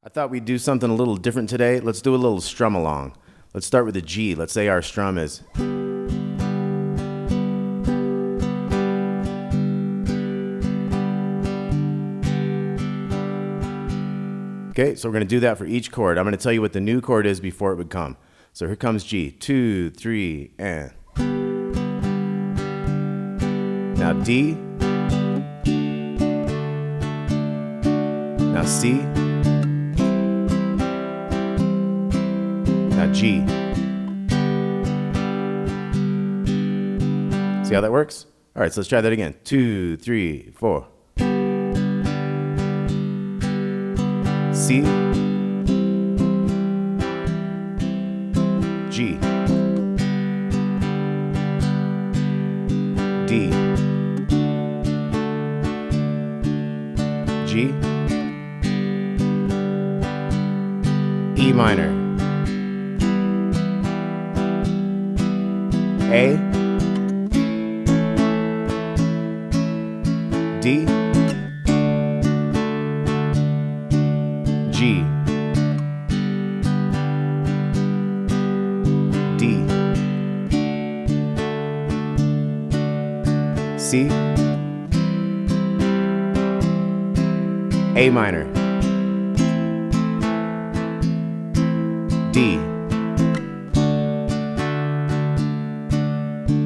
I thought we'd do something a little different today. Let's do a little strum along. Let's start with a G. Let's say our strum is. Okay, so we're going to do that for each chord. I'm going to tell you what the new chord is before it would come. So here comes G. 2, 3, and. Now D. Now C. Now G. See how that works? All right, so let's try that again. 2, 3, 4. C. G. D. G. E minor. A. D. G. D. C. A minor. D.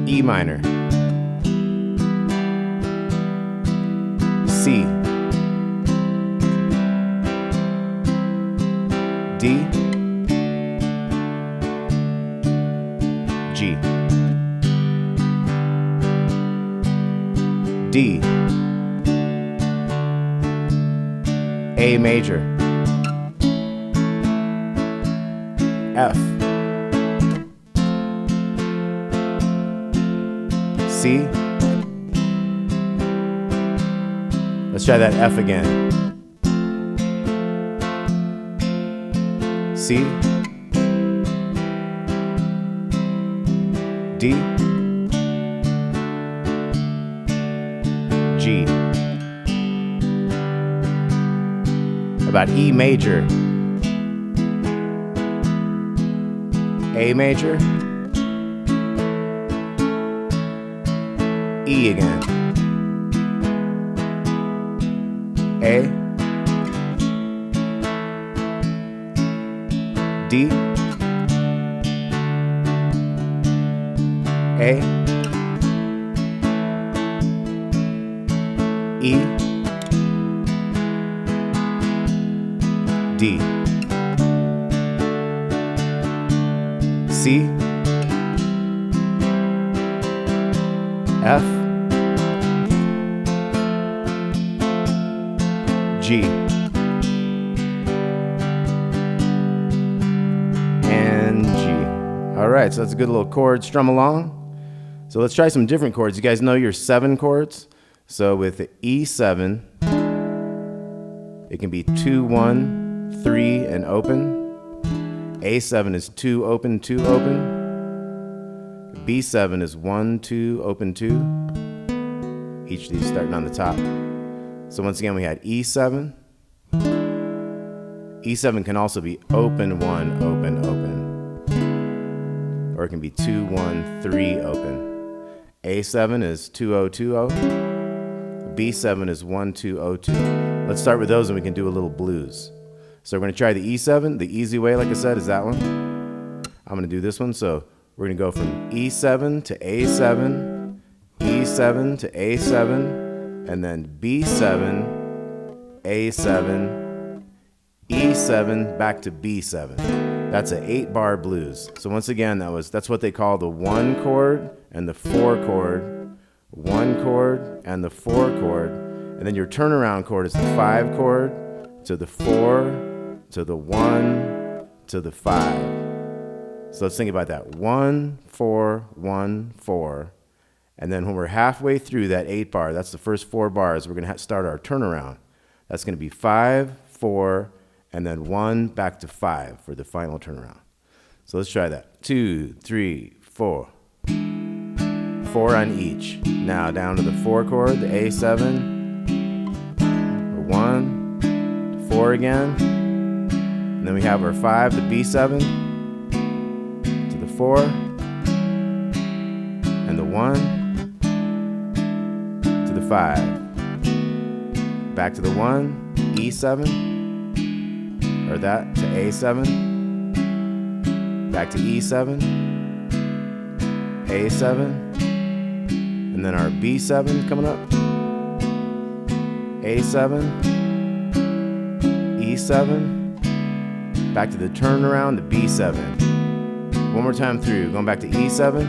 E minor. C. D. G. D. A major. F. C. Let's try that F again. C. D. G. About E major. A major. E again. A. D. A. E. D. C. F. G. And G. All right, so that's a good little chord strum along. So let's try some different chords. You guys know your 7 chords? So with the E7, it can be 2, 1, 3, and open. A7 is 2, open, 2, open. B7 is 1, 2, open, 2. Each of these starting on the top. So once again, we had E7. E7 can also be open, 1, open, open. Or it can be 2, 1, 3, open. A7 is 2, 0, 2, 0. B7 is 1, 2, 0, 2. Let's start with those and we can do a little blues. So we're going to try the E7. The easy way, like I said, is that one. I'm going to do this one. So we're going to go from E7 to A7, E7 to A7, and then B7, A7, E7, back to B7. That's an 8-bar blues. So once again, that's what they call the 1 chord and the 4 chord, 1 chord and the 4 chord, and then your turnaround chord is the 5 chord to the 4 to the 1 to the 5. So let's think about that. 1, 4, 1, 4. And then when we're halfway through that 8-bar, that's the first 4 bars, we're going to start our turnaround. That's going to be 5, 4, and then 1 back to 5 for the final turnaround. So let's try that. 2, 3, 4. 4 on each. Now down to the 4 chord, the A7. 1, 4 again. And then we have our 5, the B7, to the 4, and the 1, to the 5. Back to the 1, E7, or that, to A7, back to E7, A7, and then our B7 coming up, A7, E7, back to the turnaround, the B7. One more time through, going back to E7,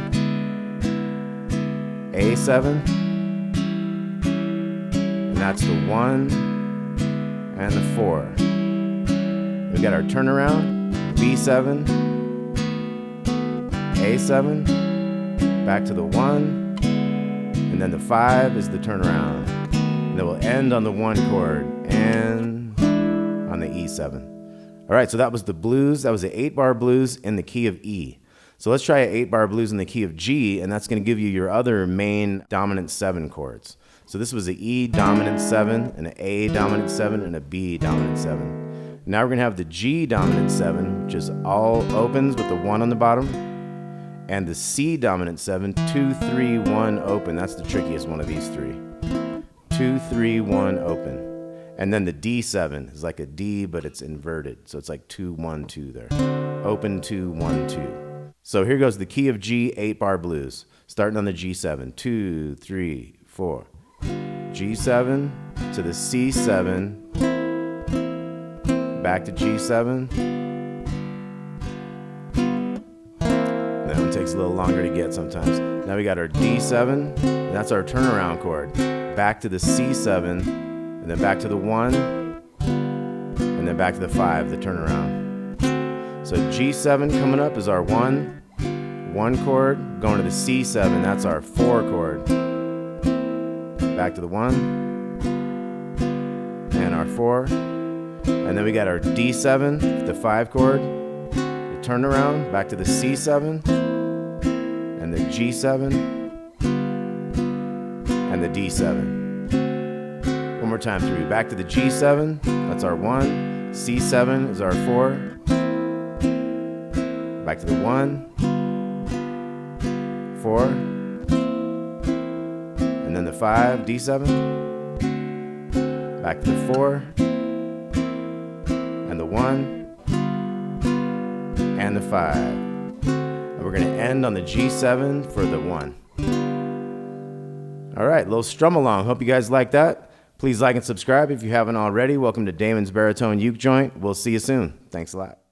A7, and that's the 1 and the 4. We got our turnaround, B7, A7, back to the 1, and then the 5 is the turnaround. And then we'll end on the 1 chord and on the E7. All right, so that was the blues. That was the 8-bar blues in the key of E. So let's try an 8-bar blues in the key of G, and that's going to give you your other main dominant 7 chords. So this was the E dominant 7, and an A dominant 7, and a B dominant 7. Now we're going to have the G dominant 7, which is all opens with the 1 on the bottom, and the C dominant 7, 2, 3, 1 open. That's the trickiest one of these three. 2, 3, 1 open. And then the D7 is like a D, but it's inverted. So it's like 2, 1, 2 there. Open, 2, 1, 2. So here goes the key of G 8-bar blues. Starting on the G7. 2, 3, 4. G7 to the C7. Back to G7. That one takes a little longer to get sometimes. Now we got our D7. And that's our turnaround chord. Back to the C7. And then back to the 1, and then back to the 5, the turnaround. So G7 coming up is our 1 chord, going to the C7, that's our 4 chord. Back to the 1, and our 4, and then we got our D7, the 5 chord, the turnaround, back to the C7, and the G7, and the D7. One more time through. Back to the G7, that's our 1. C7 is our 4. Back to the 1, 4, and then the 5, D7. Back to the 4, and the 1, and the 5. And we're going to end on the G7 for the 1. All right, little strum along. Hope you guys like that. Please like and subscribe if you haven't already. Welcome to Damon's Baritone Uke Joint. We'll see you soon. Thanks a lot.